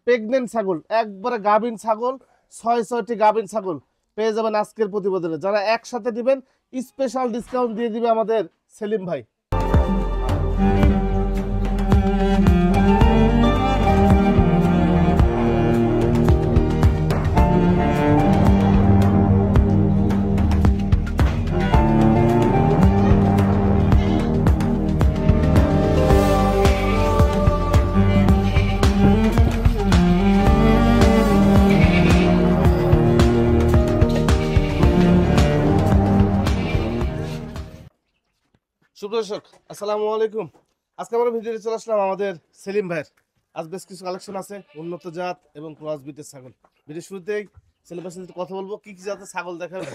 Pregnant ছাগল, একবারে গাভীন ছাগল, 6টি গাভীন ছাগল পেয়ে যাবেন আজকের প্রতিবেদনে। যারা একসাথে দিবেন স্পেশাল ডিসকাউন্ট দিয়ে দিবে আমাদের সেলিম ভাই। সুপ্রদর্শক আসসালামু আলাইকুম। আজকে আমরা ভিডিওতে চলে আসলাম আমাদের সেলিম ভাইয়ের। আজ বেশ কিছু কালেকশন আছে উন্নত জাত এবং ক্রস বিটের ছাগল। ভিডিও শুরুতেই সেলিম ভাইয়ের সাথে কথা বলবো কি কি জাতের ছাগল দেখাবে,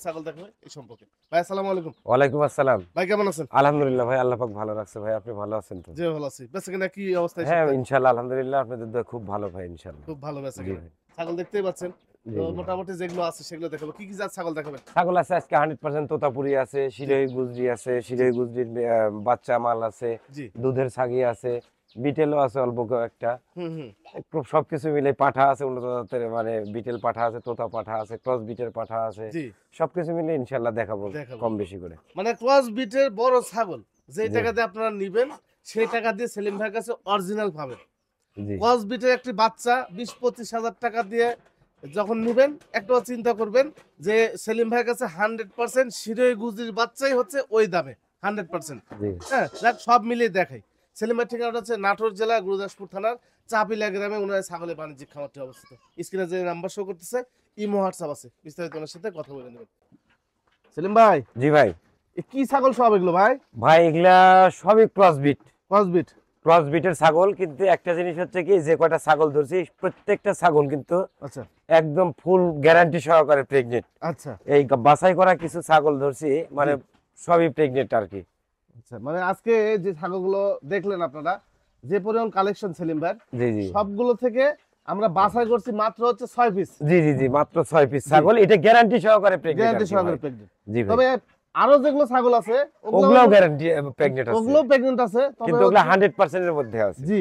ছাগল দেখাবে এই সম্পর্কে। ভাই আসসালামু আলাইকুম। ওয়ালাইকুম আসসালাম। ভাই কেমন আছেন? আলহামদুলিল্লাহ ভাই, আল্লাহ পাক ভালো রাখছে ভাই, আপনি ভালো আছেন তো? জি ভালো আছি। বেচাকেনা কি অবস্থা? হ্যাঁ ইনশাআল্লাহ আলহামদুলিল্লাহ, আপনাদের দোয়া খুব ভালো ভাই ইনশাআল্লাহ। খুব ভালো বেচাকেনা। ছাগল দেখতেই পাচ্ছেন, তো মোটামুটি যেগুলো আছে সেগুলো দেখাবো। কি কি জাত ছাগল দেখাবেন? ছাগল আছে আজকে 100% তোতাপুরি আছে, শিরোহী গুজরি আছে, শিরোহী গুজরির বাচ্চা মাল আছে, দুধের ছাগি আছে, বিটেলও আছে অল্প একটা। সবকিছু মিলে পাঠা আছে উন্নত জাতের, মানে বিটেল পাঠা আছে, তোতা পাঠা আছে, ক্রস বিটের পাঠা আছে, সবকিছু মিলে ইনশাআল্লাহ দেখাবো কম বেশি করে। মানে ক্রস বিটের বড় ছাগল যে টাকা দিয়ে আপনারা নেবেন সেই টাকা দিয়ে সেলিম ভাইয়ের কাছে অরিজিনাল পাবেন। ক্রস বিটের একটি বাচ্চা 20-25 হাজার টাকা দিয়ে যখন নেবেন একটু চিন্তা করবেন যে সেলিম ভাইয়ের কাছে 100% শিরোহী গুজরির বাচ্চাই হচ্ছে ওই দামে 100%। হ্যাঁ, যাক সব মিলিয়ে দেখাই। সেলিম ভাইয়ের ঠিকানাটা হচ্ছে নাটোর জেলা গুরুদাসপুর থানার চাপিলা গ্রামে ওনার ছাগলের বাণিজ্যিক খামারটি অবস্থিত। স্ক্রিনে যে নাম্বার শো করতেছে ইমো হোয়াটসঅ্যাপ আছে, বিস্তারিত ওনার সাথে কথা বলে নেবেন। সেলিম ভাই। জি ভাই। কি ছাগল সব এগুলো ভাই? ভাই এগুলা সবই cross breed. Cross breed, cross বিটের ছাগল। কিন্তু একটা জিনিস হচ্ছে কি, যে কয়টা ছাগল ধরছি প্রত্যেকটা ছাগল কিন্তু আচ্ছা একদম ফুল গ্যারান্টি সহকারে প্রেগনেন্ট। আচ্ছা, এই বাছাই করা কিছু ছাগল ধরছি, মানে সবই প্রেগনেন্ট আর কি। আচ্ছা, মানে আজকে যে ছাগলগুলো দেখলেন আপনারা, যে পরিমাণ কালেকশন সেলিম ভাই, জি জি, সবগুলো থেকে আমরা বাছাই করছি মাত্র হচ্ছে 6 পিস। জি জি জি, মাত্র 6 পিস ছাগল, এটা গ্যারান্টি সহকারে প্রেগনেন্ট। গ্যারান্টি সহকারে প্রেগনেন্ট। জি ভাই। তবে আরো যেগুলো ছাগল আছে ওগুলোও গ্যারান্টি প্রেগনেন্ট আছে, ওগুলো প্রেগনেন্ট আছে, কিন্তু ওগুলো 100% এর মধ্যে আছে। জি,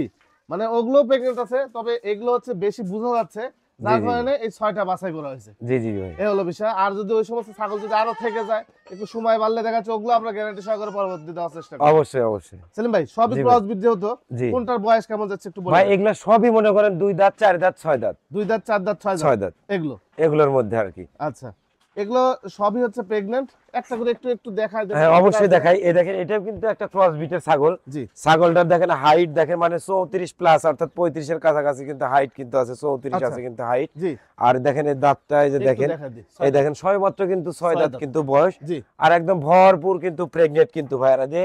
মানে ওগুলো প্রেগনেন্ট আছে, তবে এগুলো হচ্ছে বেশি বোঝা যাচ্ছে, যার কারণে এই 6টা বাছাই করা হয়েছে। জি জি ভাই, এই হলো বিষয়। আর যদি ওই সমস্ত ছাগল যদি আরো থেকে যায়, একটু সময় বাড়লে দেখা যাচ্ছে ওগুলো আমরা গ্যারান্টি সহকারে পরবর্তী দেওয়ার চেষ্টা করব। অবশ্যই অবশ্যই। সেলিম ভাই সবই ক্রস বিট যেহেতু, কোনটার বয়স কেমন যাচ্ছে একটু বলুন ভাই। এগুলা সবই মনে করেন 2 দাঁত 4 দাঁত 6 দাঁত, 2 দাঁত 4 দাঁত 6 দাঁত এগুলোর মধ্যে আর কি। আচ্ছা, এগুলো সবই হচ্ছে প্রেগন্যান্ট। একটা করে একটু দেখাই দেন। হ্যাঁ অবশ্যই দেখাই। এই দেখেন, এটাও কিন্তু একটা ক্রস বিটের ছাগল। ছাগলটার দেখেন হাইট দেখেন, মানে 34 প্লাস, অর্থাৎ 35 এর কাছাকাছি কিন্তু হাইট কিন্তু আছে, 34 আছে কিন্তু হাইট। আর দেখেন এই দাঁতটা, এই যে দেখেন, এই দেখেন সবেমাত্র কিন্তু 6 দাঁত কিন্তু বয়স, আর একদম ভরপুর কিন্তু প্রেগনেন্ট কিন্তু ভাইরা। যে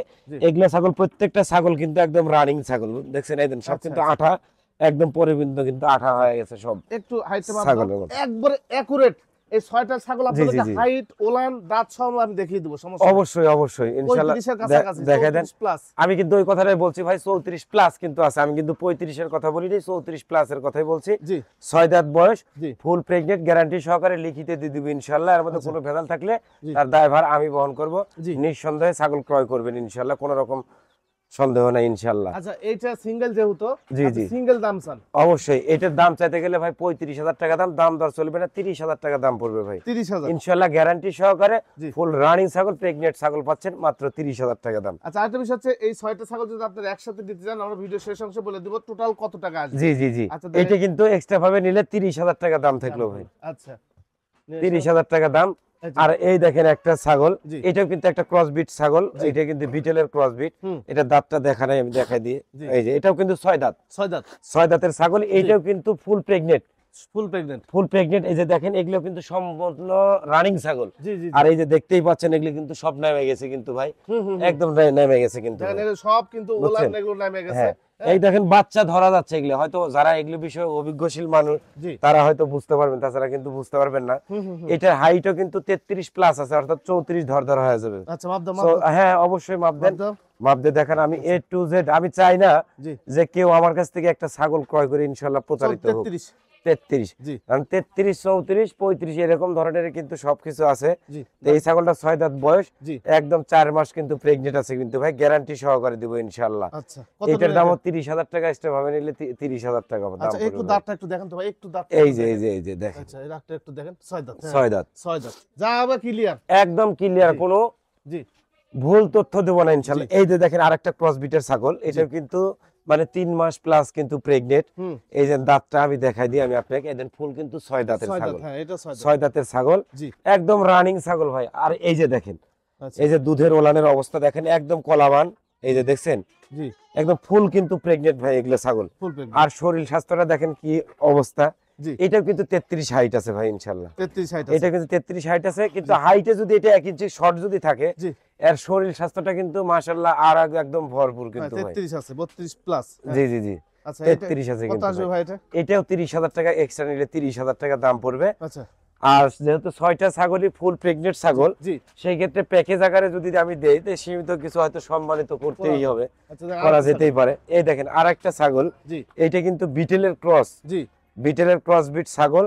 এগুলা ছাগল প্রত্যেকটা ছাগল কিন্তু একদম রানিং ছাগল, দেখছেন এই দেন সব কিন্তু আঠা, একদম পরিপূর্ণ কিন্তু আঠা হয়ে গেছে সব। একটু হাইটটা ছাগলের একবারে একুরেট। এই 6টা ছাগল আপনাদের হাইট ওলান দাঁত সব আমি দেখিয়ে দেব, সমস্যা অবশ্যই অবশ্যই ইনশাআল্লাহ দেখাই দেন। আমি কিন্তু ওই কথাটাই বলছি ভাই, 34 প্লাস কিন্তু আছে, আমি কিন্তু 35 এর কথা বলিনি, 34 প্লাস এর কথাই বলছি। 6 দাঁত বয়স, ফুল প্রেগনেন্ট, গ্যারান্টি সহকারে লিখিতে দিয়ে দিব ইনশাআল্লাহ। এর মধ্যে কোনো ভেজাল থাকলে তার দায়ভার আমি বহন করব। নিঃসন্দেহে ছাগল ক্রয় করবেন ইনশাআল্লাহ, কোনো রকম সন্দেহ নাই ইনশাআল্লাহ। আচ্ছা, এইটা সিঙ্গেল যেহেতু, সিঙ্গেল দাম চান? অবশ্যই। এটার দাম চাইতে গেলে ভাই 35,000 টাকা দাম, দাম দর চলবে না, 30,000 টাকা দাম পড়বে ভাই। 30,000 ইনশাআল্লাহ গ্যারান্টি সহকারে ফুল রানিং ছাগল, প্রেগনেন্ট ছাগল পাচ্ছেন মাত্র 30,000 টাকা দাম। আচ্ছা, আরেকটা বিষয় হচ্ছে এই 6টা ছাগল যদি আপনারা একসাথে দিতে চান, আমরা ভিডিও শেষ অংশে বলে দেব টোটাল কত টাকা আসবে। জি জি জি, এটা কিন্তু এক্সট্রা ভাবে নিলে 30,000 টাকা দাম থাকলো ভাই। আচ্ছা, 30,000 টাকা দাম। আর এই দেখেন একটা ছাগল, এটাও কিন্তু একটা ক্রস বিট ছাগল, এটা কিন্তু বিটেলের ক্রস বিট। এটা দাঁতটা দেখা নাই, আমি দেখাই দিই। এই যে এটাও কিন্তু 6 দাঁত, 6 দাঁতের ছাগল, এটাও কিন্তু ফুল প্রেগনেন্ট, ফুল প্রেগনেন্ট। এই যে দেখেন এগুলো কিন্তু সম্পূর্ণ রানিং ছাগল। আর এই যে দেখতেই পাচ্ছেন এগুলো কিন্তু সব নেমে গেছে কিন্তু ভাই, একদম নেমে গেছে কিন্তু সব কিন্তু ওলান এগুলো নেমে গেছে। এই দেখেন বাচ্চা ধরা যাচ্ছে, এগুলো হয়তো যারা এগুলো বিষয়ে অভিজ্ঞশীল মানুষ তারা হয়তো বুঝতে পারবেন, তাছাড়া কিন্তু বুঝতে পারবেন না। এটার হাইটও কিন্তু 33 প্লাস আছে, অর্থাৎ 34 ধর হয়ে যাবে। আচ্ছা, মাপ দাও। হ্যাঁ অবশ্যই মাপ দেন, মাপ দিয়ে দেখেন। আমি A to Z, আমি চাই না যে কেউ আমার কাছ থেকে একটা ছাগল ক্রয় করে ইনশাআল্লাহ প্রতারিত হোক। 33 কারণ 33 34 35 এরকম ধরনের কিন্তু সবকিছু আছে। এই ছাগলটা 6 দাঁত বয়স, একদম 4 মাস কিন্তু প্রেগন্যান্ট আছে কিন্তু ভাই, গ্যারান্টি সহকারে দিব ইনশাআল্লাহ। আচ্ছা, এটার দাম 30,000 টাকা, এক্সট্রা ভাবে নিলে 30,000 টাকা দাম আচ্ছা, একটু দাঁতটা একটু দেখেন তো ভাই, একটু দাঁত এই যে দেখেন। আচ্ছা, এই দাঁতটা একটু দেখেন, 6 দাঁত। 6 দাঁত যা হবে ক্লিয়ার, একদম ক্লিয়ার, কোনো ভুল তথ্য দেব না ইনশাআল্লাহ। এই যে দেখেন আরেকটা ক্রস বিটের ছাগল, এটা কিন্তু মানে 3 মাস প্লাস কিন্তু প্রেগনেন্ট। এই যে দাঁতটা আমি দেখাই দিই আমি আপনাকে, এদেন ফুল কিন্তু 6 দাঁতের ছাগল। হ্যাঁ, এটা 6 দাঁতের ছাগল, একদম রানিং ছাগল ভাই। আর এই যে দেখেন, এই যে দুধের ওলানের অবস্থা দেখেন, একদম কলাবান। এই যে দেখছেন, একদম ফুল কিন্তু প্রেগনেন্ট ভাই এগুলো ছাগল। আর শরীর স্বাস্থ্যটা দেখেন কি অবস্থা। এটাও কিন্তু 33 হাইট আছে ভাই ইনশাআল্লাহ। 33 হাইট আছে, এটা কিন্তু 33 হাইট আছে, কিন্তু হাইটে যদি এটা 1 ইঞ্চি শর্ট যদি থাকে, এর শরীর স্বাস্থ্যটা কিন্তু মাশাআল্লাহ আর একদম ভরপুর কিন্তু ভাই। 33 আছে, 32 প্লাস। জি। আচ্ছা, 33 আছে কিন্তু ভাই। এটাও 30,000 টাকা, এক্সট্রা নিলে 30,000 টাকা দাম পড়বে। আচ্ছা, আর যেহেতু 6টা ছাগলই ফুল প্রেগনেন্ট ছাগল, সেই ক্ষেত্রে প্যাকেজ আকারে যদি আমি দেই, তো সীমিত কিছু হয়তো সম্মানিত করতেই হবে, করা যেতেই পারে। এই দেখেন আরেকটা ছাগল, এইটা কিন্তু বিটেলের ক্রস, বিটেলের ক্রস বিট ছাগল।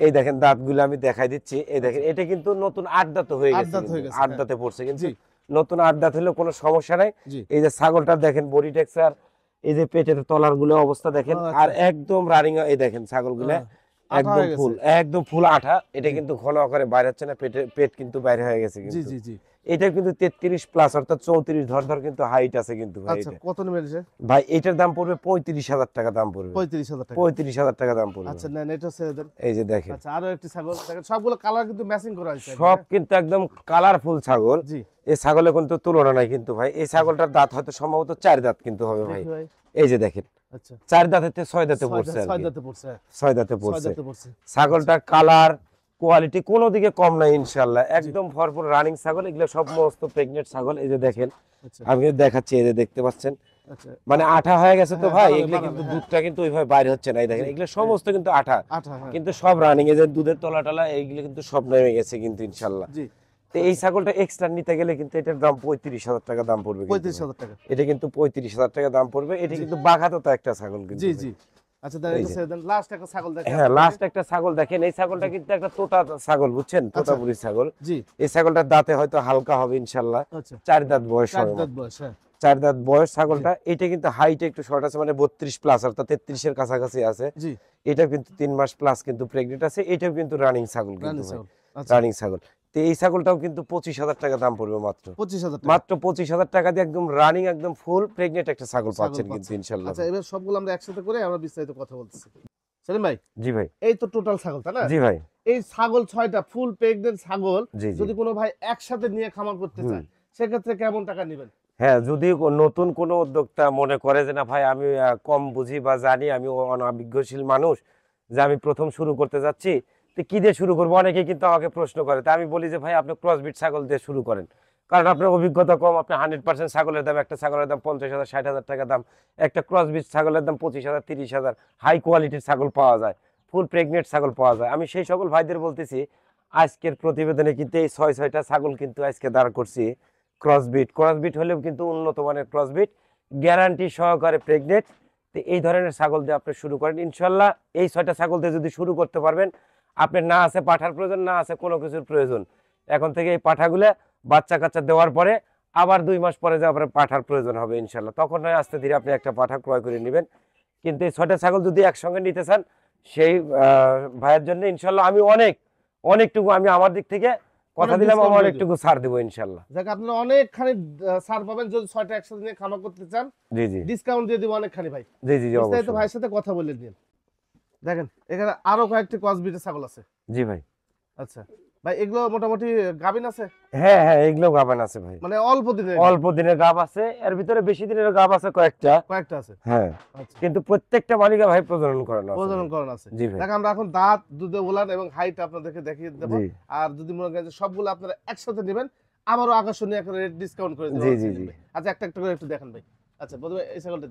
এই দেখেন দাঁতগুলো আমি দেখাই দিচ্ছি। এই দেখেন, এটা কিন্তু নতুন 8 দাঁত হয়ে গেছে, 8 দাঁতে পড়ছে, কিন্তু নতুন 8 দাঁত হলে কোনো সমস্যা নাই। এই যে ছাগলটা দেখেন বডি টেক্সচার, এই যে পেটের তলার গুলো অবস্থা দেখেন, আর একদম রানিং। এই দেখেন ছাগলগুলো একদম ফুল আঠা। এটা কিন্তু ঘন আকারে বাইরে হচ্ছে না, পেট কিন্তু বাইরে হয়ে গেছে কিন্তু। এটা কিন্তু 33 প্লাস, অর্থাৎ 34 ধর কিন্তু হাইট আছে কিন্তু ভাই। আচ্ছা, কত নেবেন ভাই? এটার দাম পড়বে 35,000 টাকা দাম পড়বে। 35,000 টাকা দাম পড়বে। আচ্ছা, নেন এটা ছেড়ে দেন। এই যে দেখেন, আচ্ছা, আরো একটি ছাগল দেখেন, সবগুলো কালার কিন্তু ম্যাচিং করা হয়েছে, সব কিন্তু একদম কালারফুল ছাগল। এই ছাগলের কিন্তু তুলনা নাই কিন্তু ভাই। এই ছাগলটার দাঁত হয়তো সম্ভবত 4 দাঁত কিন্তু হবে ভাই। এই যে দেখেন, আচ্ছা, 4 দাঁতে 6 দাঁতে পড়ছে, 6 দাঁতে পড়ছে। ছাগলটার কালার কোয়ালিটি কোনো দিকে কম নাই ইনশাআল্লাহ, একদম ভরপুর রানিং ছাগল। এগুলো সব সমস্ত প্রেগনেন্ট ছাগল। এই যে দেখেন, আমি দেখাচ্ছি, এই যে দেখতে পাচ্ছেন, মানে আঠা হয়ে গেছে তো ভাই, এগুলো কিন্তু দুধটা কিন্তু ওইভাবে বাইরে হচ্ছে না। এই দেখেন, এগুলো সমস্ত কিন্তু আঠা, কিন্তু সব রানিং। এই যে দুধের তলা টলা এইগুলো কিন্তু সব নেমে গেছে কিন্তু ইনশাআল্লাহ। তো এই ছাগলটা এক্সট্রা নিতে গেলে কিন্তু এটার দাম 35,000 টাকা দাম পড়বে। 35,000 টাকা, এটা কিন্তু 35,000 টাকা দাম পড়বে। এটা কিন্তু বাঘাতো তো একটা ছাগল কিন্তু। আচ্ছা, দেন লাস্ট একটা ছাগল দেখেন। হ্যাঁ, লাস্ট একটা ছাগল দেখেন। এই ছাগলটা কিন্তু একটা তোতা ছাগল, বুঝছেন, তোতাপুরি ছাগল। এই ছাগলটার দাঁতে হয়তো হালকা হবে ইনশাআল্লাহ। 4 দাঁত বয়স হবে। 4 দাঁত বয়স ছাগলটা। এটা কিন্তু হাইট একটু শর্ট আছে, মানে 32 প্লাস, অর্থাৎ 33 এর কাছাকাছি আছে। এটা কিন্তু 3 মাস প্লাস কিন্তু প্রেগনেন্ট আছে। এটাও কিন্তু রানিং ছাগল কিন্তু, রানিং ছাগল। তো এই ছাগলটাও কিন্তু 25,000 টাকা দাম পড়বে মাত্র। 25,000 টাকা দিয়ে একদম রানিং, একদম ফুল প্রেগনেন্ট একটা ছাগল পাচ্ছেন কিন্তু ইনশাআল্লাহ। আচ্ছা, এবার সবগুলো আমরা একসাথে করে আমরা বিস্তারিত কথা বলতেছি। সেলিম ভাই। জি ভাই। এই তো টোটাল ছাগল, তাই না? জি ভাই। এই ছাগল 6টা ফুল প্রেগনেন্ট ছাগল যদি কোনো ভাই একসাথে নিয়ে খামার করতে চায়, সেক্ষেত্রে কেমন টাকা নেবেন? হ্যাঁ, যদি নতুন কোনো উদ্যোক্তা মনে করে যে না ভাই আমি কম বুঝি বা জানি, আমি অনভিজ্ঞশীল মানুষ, যে আমি প্রথম শুরু করতে যাচ্ছি, তো কি দিয়ে শুরু করবো, অনেকে কিন্তু আমাকে প্রশ্ন করে। তা আমি বলি যে ভাই আপনি ক্রসবিট ছাগল দিয়ে শুরু করেন, কারণ আপনার অভিজ্ঞতা কম। আপনি 100% ছাগলের দাম, একটা ছাগলের দাম 50,000 60,000 টাকা দাম, একটা ক্রসবিট ছাগলের দাম 25,000 30,000। হাই কোয়ালিটির ছাগল পাওয়া যায়, ফুল প্রেগনেন্ট ছাগল পাওয়া যায়। আমি সেই সকল ভাইদের বলতেছি, আজকের প্রতিবেদনে কিন্তু এই 6টা ছাগল কিন্তু আজকে দাঁড় করছি ক্রসবিট হলেও কিন্তু উন্নত মানের ক্রসবিট, গ্যারান্টি সহকারে প্রেগনেন্ট। তো এই ধরনের ছাগল দিয়ে আপনি শুরু করেন ইনশাল্লাহ। এই 6টা ছাগল দিয়ে যদি শুরু করতে পারবেন, আপনার না আছে পাঠার প্রয়োজন, না আছে কোনো কিছুর প্রয়োজন। এখন থেকে এই পাঠাগুলো বাচ্চা কাচ্চা দেওয়ার পরে আবার 2 মাস পরে যে আপনার পাঠার প্রয়োজন হবে ইনশাল্লাহ, তখন নয় আস্তে ধীরে আপনি একটা পাঠা ক্রয় করে নেবেন। কিন্তু এই 6টা ছাগল যদি একসঙ্গে নিতে চান, সেই ভাইয়ের জন্য ইনশাল্লাহ আমি অনেকটুকু আমি আমার দিক থেকে কথা দিলাম, আমার একটু ছাড় দেব ইনশাআল্লাহ। যাক, আপনারা অনেকখানি ছাড় পাবেন যদি 6টা একসাথে নিয়ে খামার করতে চান। জি ডিসকাউন্ট দিয়ে দিব অনেকখানি ভাই। জি অবশ্যই। তো ভাইয়ের সাথে কথা বলে দিন। দেখেন, এখানে আরো কয়েকটি ক্রসবিটের ছাগল আছে। জি ভাই। আচ্ছা ভাই, এগুলো মোটামুটি গাবিন আছে? হ্যাঁ, এগুলো গাবিন আছে ভাই, মানে অল্প দিনের গাব আছে। এর ভিতরে বেশি দিনের গাব আছে কয়েকটা আছে। হ্যাঁ, কিন্তু প্রত্যেকটা মালিকা ভাই প্রজনন করানো আছে। জি ভাই। আমরা এখন দাঁত, দুধে ওলান এবং হাইট আপনাদেরকে দেখিয়ে দেব। আর যদি মনে করেন সবগুলো আপনারা একসাথে নেবেন, আবারও আকর্ষণীয় একটা রেট ডিসকাউন্ট করে দেব। জি। আচ্ছা, একটা করে একটু দেখেন ভাই। আচ্ছা, প্রথমে এই ছাগলটা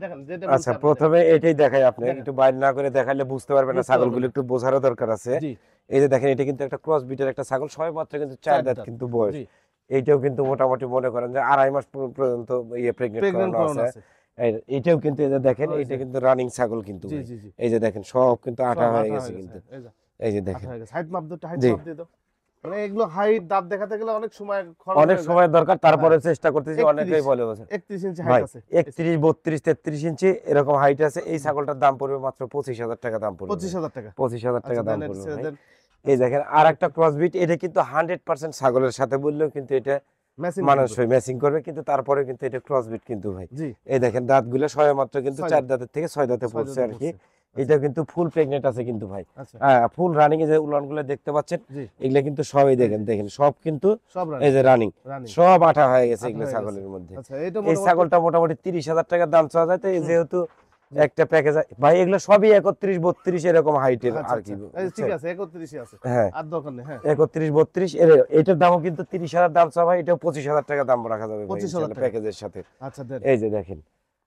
দেখেন যেটা। আচ্ছা, প্রথমে এটাই দেখাই, আপনি একটু বাইরে না করে দেখাইলে বুঝতে পারবেন না, ছাগলগুলো একটু বোঝারও দরকার আছে। এই যে দেখেন, এটা কিন্তু একটা ক্রস বিটের একটা ছাগল, সবে মাত্র কিন্তু 4 দাঁত কিন্তু বয়স। এইটাও কিন্তু মোটামুটি মনে করেন যে 2.5 মাস পর্যন্ত প্রেগনেন্ট করানো আছে। এটাও কিন্তু এই যে দেখেন, এটা কিন্তু রানিং ছাগল কিন্তু জি ভাই। জি জি এই যে দেখেন সব কিন্তু আঠা সব হয়ে আঠা গেছে হয়ে কিন্তু, গেছে, এই যে এই যে আঠা দেখেন। হয়ে গেছে। হাইট মাপ দাও, হাইট জি, মাপ দিয়ে দাও। মানে এগুলো হাইট দাঁত দেখাতে গেলে অনেক সময় খরচ অনেক হয়ে যায়। সময় দরকার, তারপরে হ্যাঁ, চেষ্টা করতেছি, 31 অনেকেই বলে বসে 31 ইঞ্চি হাইট ভাই আছে। 31 32 33 ইঞ্চি এরকম হাইট আছে। এই ছাগলটার দাম পড়বে মাত্র 25,000 টাকা দাম পড়বে ভাই। 25,000 টাকা। 25,000 টাকা আচ্ছা দাম দেন, এটা পড়বে ছেড়ে ভাই। দেন। এই আচ্ছা, দেখেন আর একটা ক্রসবিট, এটা কিন্তু 100% ছাগলের সাথে বললেও কিন্তু এটা ম্যাচিং মানুষই ম্যাচিং করবে, কিন্তু তারপরে কিন্তু এটা ক্রসবিট কিন্তু ভাই। জি, এই দেখেন দাঁতগুলো সবে মাত্র কিন্তু 6 4 দাঁত। দাঁতের থেকে 6 দাঁতে 6 পড়ছে দাঁতে আর কি। পড়ছে। এটা কিন্তু ফুল প্রেগনেন্ট আছে কিন্তু ভাই। আচ্ছা, হ্যাঁ, ফুল রানিং এ যে উলানগুলো দেখতে পাচ্ছেন, জি, এগুলা কিন্তু সবই এই যে। দেখেন, দেখেন সব কিন্তু সব এই যে রানিং, রানিং। সব আঠা হয়ে গেছে আঠা এগুলো হয়ে গেছে। ছাগলের মধ্যে। আচ্ছা, এটা এই মোটামুটি ছাগলটা মোটামুটি 30,000 টাকা দাম চাওয়া যায়। তো এই হুম, যেহেতু জি। একটা প্যাকেজ ভাই, এগুলো সবই 31 32 এরকম হাইটের আচ্ছা, আর কি। আচ্ছা। এই ঠিক আছে, 31 আছে। হ্যাঁ, আর দরকার নেই, হ্যাঁ। 31 32 এটার দামও কিন্তু 30,000 দাম চাওয়া হয়। এটাও 25,000 টাকা দাম রাখা যাবে ভাই 25,000 ইনশাআল্লাহ টাকা। প্যাকেজের সাথে। আচ্ছা দেন। এই যে দেখেন,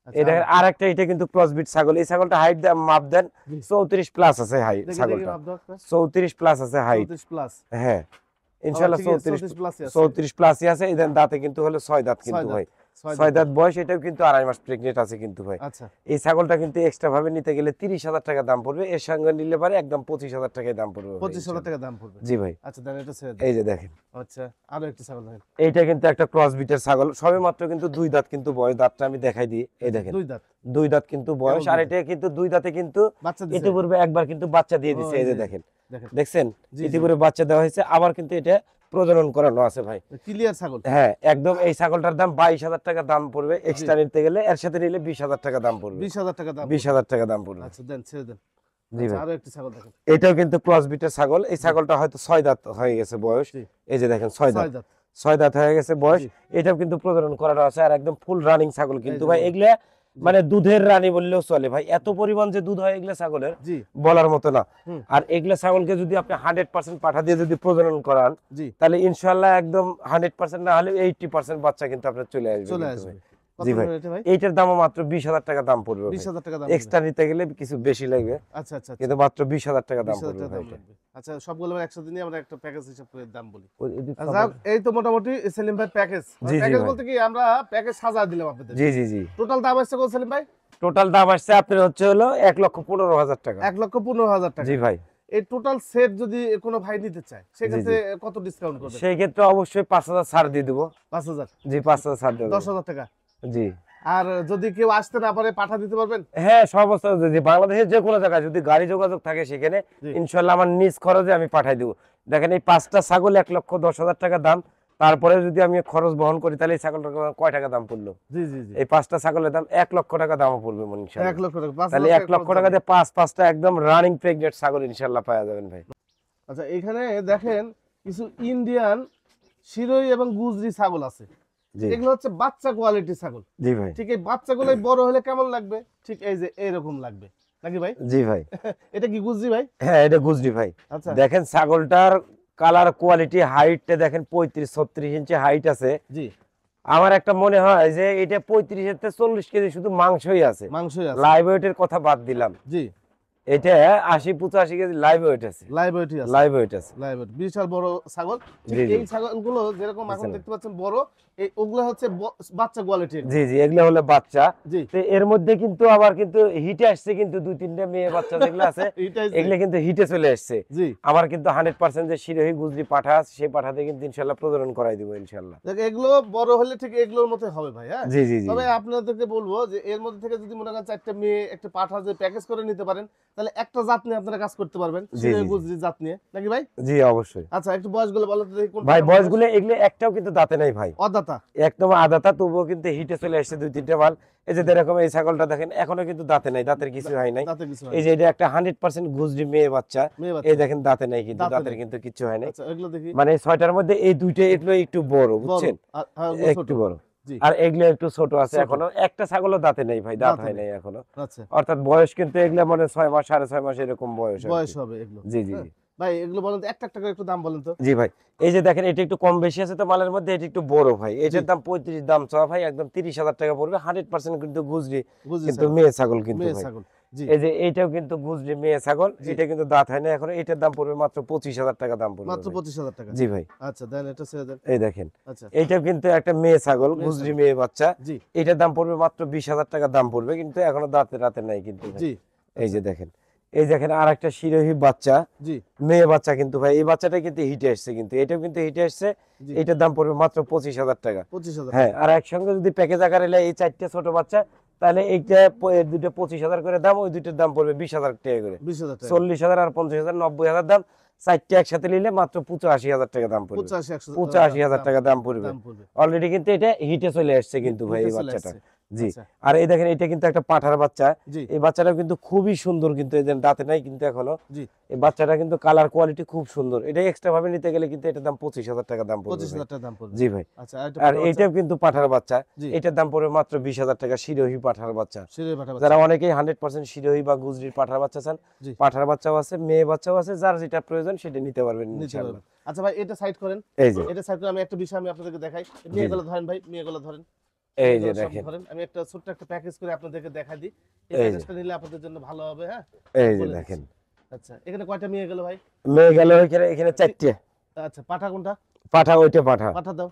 আচ্ছা, এই দেখেন আর একটা, এটা কিন্তু ক্রসবিট ছাগল। এই ছাগলটা হাইট মাপ দেন জি। 34 প্লাস আছে হাইট দেখি দেখি ছাগলটা, মাপ দাও একটা। 34 প্লাস আছে হাইট। 34 প্লাস। হ্যাঁ, ইনশাআল্লাহ ঠিক আছে, 34 34 প্লাসই আছে। 34 প্লাসই আছে। এই দেন দাঁতে কিন্তু হলো 6 দাঁত 6 কিন্তু দাঁত। ভাই, 6 6 দাঁত। দাঁত বয়স। এটাও কিন্তু 2.5 মাস প্রেগনেন্ট আছে কিন্তু ভাই। আচ্ছা, এই ছাগলটা কিন্তু এক্সট্রা ভাবে নিতে গেলে 30,000 টাকা দাম পড়বে, এর সঙ্গে নিলে পারে একদম 25,000 টাকায় দাম পড়বে ভাই 25,000 ইনশাআল্লাহ। টাকা দাম পড়বে। জি ভাই, আচ্ছা দেন, এটা ছেড়ে দেন। এই যে দেখেন, আচ্ছা, আরো একটা ছাগল দেখেন। এইটা কিন্তু একটা ক্রস বিটের ছাগল, সবে মাত্র কিন্তু 2 দাঁত কিন্তু বয়স। দাঁতটা আমি দেখাই দিই, এই দেখেন 2 দাঁত। 2 দাঁত কিন্তু বয়স। আর এটা কিন্তু 2 দাঁতে কিন্তু বাচ্চা দিছে। ইতিপূর্বে একবার কিন্তু বাচ্চা দিয়ে ও, দিছে। এই এই যে যে, দেখেন, দেখেন। দেখছেন জি, জি। ইতিপূর্বে বাচ্চা দেওয়া হয়েছে, আবার কিন্তু এটা প্রজনন করানো আছে ভাই। ক্লিয়ার ছাগল। হ্যাঁ, একদম। এই ছাগলটার দাম 22,000 টাকা দাম পড়বে এক্সট্রা নিতে গেলে, এর সাথে নিলে 20,000 টাকা দাম পড়বে। 20,000 টাকা দাম। 20,000 টাকা দাম পড়বে। আচ্ছা দেন, ছেড়ে দেন। জি আচ্ছা, ভাই, আরো একটা ছাগল দেখেন। এটাও কিন্তু ক্রস বিটের ছাগল। এই ছাগলটা হয়তো 6 দাঁত হয়ে গেছে বয়স। জি। এই যে দেখেন 6 দাঁত, 6 দাঁত। 6 দাঁত হয়ে গেছে বয়স। জি। এটাও কিন্তু প্রজনন করানো আছে, আর একদম ফুল রানিং ছাগল কিন্তু এই যে ভাই। বলো। এগুলা মানে দুধের রানী বললেও চলে ভাই, এত পরিমাণ যে দুধ হয় এগুলা ছাগলের জি, বলার মতো না। হুম। আর এগুলা ছাগলকে যদি আপনি 100% পাঠা দিয়ে যদি প্রজনন করান, জি, তাহলে ইনশাআল্লাহ একদম 100% না হলে 80% বাচ্চা কিন্তু আপনার চলে আসবে চলে কিন্তু আসবে। ভাই। কত জি ভাই, করে এটা ভাই? এইটার দামও মাত্র 20,000 টাকা দাম পড়বে। 20,000 টাকা দাম। এক্সট্রা নিতে গেলে কিছু বেশি লাগবে, আচ্ছা, আচ্ছা, আচ্ছা। কিন্তু মাত্র 20,000 টাকা দাম 20,000 পড়বে টাকা ভাই দাম এটা। লাগবে। আচ্ছা, সবগুলো একসাথে নিয়ে আমরা একটা প্যাকেজ হিসাব করে দাম বলি। এদিক আচ্ছা, এই তো মোটামুটি সেলিম ভাই প্যাকেজ। জি, জি প্যাকেজ ভাই। বলতে কি আমরা প্যাকেজ সাজা দিলাম আপনাদের। জি জি জি, টোটাল দাম আসছে কত সেলিম ভাই? টোটাল দাম আসছে আপনার হচ্ছে হলো 1,15,000 টাকা। 1,15,000 টাকা। জি ভাই, এই টোটাল সেট যদি কোনো ভাই নিতে চায় সেক্ষেত্রে কত ডিসকাউন্ট করবেন? সেই ক্ষেত্রে অবশ্যই 5,000 ছাড় দিয়ে দেবো। 5,000, জি, 5,000 ছাড় দিয়ে দেবো। 10,000 টাকা। জি আর যদি কেউ আসতে না পারে পাঠা দিতে পারবেন? হ্যাঁ, সমস্ত যদি বাংলাদেশের যে কোনো জায়গায় যদি গাড়ি যোগাযোগ থাকে সেখানে জি। ইনশাল্লাহ আমার নিজ খরচে আমি পাঠাই দেবো। দেখেন এই 5টা ছাগল 1,10,000 টাকা দাম, তারপরে যদি আমি খরচ বহন করি তাহলে এই ছাগলটার কয় টাকা দাম পড়লো? জি জি জি। এই 5টা ছাগলের দাম 1,00,000 টাকা দামও পড়বে মনে ইনশাল্লাহ। 1 লক্ষ টাকা। 5,000 তাহলে টাকা 1,00,000 খরচ টাকা যাবে। দিয়ে 5টা একদম রানিং প্রেগনেন্ট ছাগল ইনশাল্লাহ পাওয়া যাবেন ভাই। আচ্ছা, এখানে দেখেন কিছু ইন্ডিয়ান শিরোই এবং গুজরি ছাগল আছে। জি এগুলো হচ্ছে বাচ্চা কোয়ালিটি ছাগল। জি ভাই, ঠিক এই বাচ্চাগুলোই বড় হলে কেমন লাগবে? ঠিক এই যে এরকম লাগবে নাকি ভাই? জি ভাই। এটা কি গুজরি ভাই? হ্যাঁ, এটা গুজরি ভাই। আচ্ছা, দেখেন ছাগলটার কালার কোয়ালিটি, হাইটটা দেখেন 35-36 ইঞ্চি হাইট আছে। জি, আমার একটা মনে হয় যে এটা 35 থেকে 40 কেজি শুধু মাংসই আছে, মাংসই আছে। লাইভ ওয়েটের কথা বাদ দিলাম। জি, এটা 80-85 কেজি লাইভ ওয়েট আছে, লাইভ ওয়েটই আছে। লাইভ ওয়েট আছে। লাইভ ওয়েট বিশাল বড় ছাগল। ঠিক জি, জি। এই ছাগলগুলো যেরকম এখন বুঝছেন। দেখতে পাচ্ছেন বড়, এই ওগুলো হচ্ছে বাচ্চা কোয়ালিটি। জি জি, এগুলো হলো বাচ্চা। জি, তো এর মধ্যে কিন্তু আবার কিন্তু হিটে আসছে, কিন্তু 2-3টা মেয়ে বাচ্চা যেগুলো আছে এটাই যে। এগুলো কিন্তু হিটে চলে আসছে। জি, আমার কিন্তু 100% যে শিরোহী গুজরি পাঠা আছে সেই পাঠাতে কিন্তু ইনশাল্লাহ প্রজনন করাই দিব ইনশাল্লাহ। দেখ এগুলো বড় হলে ঠিক এগুলোর মতো হবে ভাই। হ্যাঁ, জি জি জি, তবে আপনাদেরকে বলবো যে এর মধ্যে থেকে যদি মনে করেন 4টা মেয়ে একটা পাঠা যে প্যাকেজ করে নিতে পারেন, তাহলে একটা জাত নিয়ে আপনারা কাজ করতে পারবেন। জি, শিরোই জি। গুজরি জাত নিয়ে নাকি ভাই? জি অবশ্যই আচ্ছা, একটু বয়সগুলো বলো তো দেখি কোনটা ভাই। কেমন বয়সগুলো এগুলো একটাও কিন্তু দাঁতে নাই ভাই, অদাতা। একদম আদাতা, তবুও কিন্তু হিটে চলে আসছে 2-3টা মাল। এই যে এরকম এই ছাগলটা দেখেন এখনো কিন্তু দাঁতে নাই, দাঁতের কিছু হয় নাই। দাঁতে কিছু হয় এই যে এটা একটা 100% গুজরি মেয়ে বাচ্চা, মেয়ে এই বাচ্চা। দেখেন দাঁতে নাই, কিন্তু দাঁতে দাঁতের নেই। কিন্তু কিছু হয় নাই। আচ্ছা, এগুলো দেখি। মানে 6টার মধ্যে এই দুইটা এগুলো একটু বড়, বড় বুঝছেন, আর হ্যাঁ, ওগুলো ছোট। একটু বড়। জি, আর এগুলো একটু ছোট আছে ছোট। এখনো। একটা ছাগলও দাঁতে নেই ভাই, দাঁত দাঁতে হয় নেই। নাই এখনো। আচ্ছা, অর্থাৎ বয়স কিন্তু এগুলো মানে 6 মাস 6.5 মাস এরকম বয়স আর বয়স কি। হবে এগুলো। জি জি হ্যাঁ। জি, ভাই এগুলো বলেন তো, একটা একটা করে একটু দাম বলেন তো। জি ভাই। এই যে দেখেন এটা একটু কম বেশি আছে তো মালের মধ্যে, এটা একটু বড় ভাই। এটার দাম 35 দাম চাওয়া ভাই, একদম 30,000 টাকা পড়বে। 100% কিন্তু গুজরি, বুঝি কিন্তু মেয়ে ছাগল কিন্তু মেয়ে ভাই। ছাগল। এই যে এইটাও কিন্তু গুজরি মেয়ে ছাগল, এটা কিন্তু দাঁত হয় না এখন, এটার দাম পড়বে মাত্র 25,000 টাকা দাম পড়বে। মাত্র 25,000 টাকা? জি ভাই। আচ্ছা দেন, এটা ছেড়ে দেন। এই দেখেন, এইটাও কিন্তু একটা মেয়ে ছাগল, গুজরি মেয়ে বাচ্চা। জি, এটার দাম পড়বে মাত্র 20,000 টাকা দাম পড়বে, কিন্তু এখনো দাঁতে রাতে নাই কিন্তু। জি, এই যে দেখেন, এই দেখেন আর একটা শিরোহী বাচ্চা, জি, মেয়ে বাচ্চা কিন্তু ভাই, এই বাচ্চাটা কিন্তু হিটে আসছে, কিন্তু এটাও কিন্তু হিটে আসছে। এটার দাম পড়বে মাত্র 25,000 টাকা। 25,000? হ্যাঁ, আর একসঙ্গে যদি প্যাকেজ আকারে নেয় এই 4টে ছোট বাচ্চা, তাহলে এইটা দুটো 25,000 করে দাম, ওই দুটোর দাম পড়বে 20,000 টাকা করে। 20,000 টাকা? 40,000 আর 50,000, 90,000 দাম। 4টে একসাথে নিলে মাত্র 85,000 টাকা দাম পড়বে। 85,000 টাকা দাম পড়বে। অলরেডি কিন্তু এটা হিটে চলে আসছে কিন্তু ভাই এই বাচ্চাটা। জি, আর এই দেখেন এটা কিন্তু একটা পাঠার বাচ্চা। এই বাচ্চাটা কিন্তু খুবই সুন্দর, কিন্তু এই দাঁতে নাই কিন্তু এখনো। এই বাচ্চাটা কিন্তু কালার কোয়ালিটি খুব সুন্দর। এটা এক্সট্রা ভাবে নিতে গেলে কিন্তু এটার দাম 25,000 টাকা দাম পড়বে। 25,000 টাকা দাম পড়বে? জি ভাই। আর এটাও কিন্তু পাঠার বাচ্চা, এটার দাম পড়বে মাত্র 20,000 টাকা, শিরোহী পাঠার বাচ্চা। যারা অনেকেই 100% শিরোহী বা গুজরির পাঠার বাচ্চা চান, পাঠার বাচ্চাও আছে, মেয়ে বাচ্চাও আছে, যার যেটা প্রয়োজন সেটা নিতে পারবেন ইনশাআল্লাহ। আচ্ছা ভাই, এটা সাইড করেন। এই যে এটা সাইড করে আমি একটা বিষয় আমি আপনাদেরকে দেখাই। মেয়েগুলো ধরেন ভাই, মেয়েগুলো ধরেন। এই যে দেখেন, আমি একটা ছোট্ট একটা প্যাকেজ করে আপনাদেরকে দেখাই দিই। এই প্যাকেজটা নিলে আপনাদের জন্য ভালো হবে। হ্যাঁ, এই যে দেখেন। আচ্ছা, এখানে কয়টা মেয়ে গেল ভাই? মেয়ে গেল এখানে 4টে। আচ্ছা, পাঠা কোনটা? পাঠা ওইটা পাঠা। পাঠা দাও।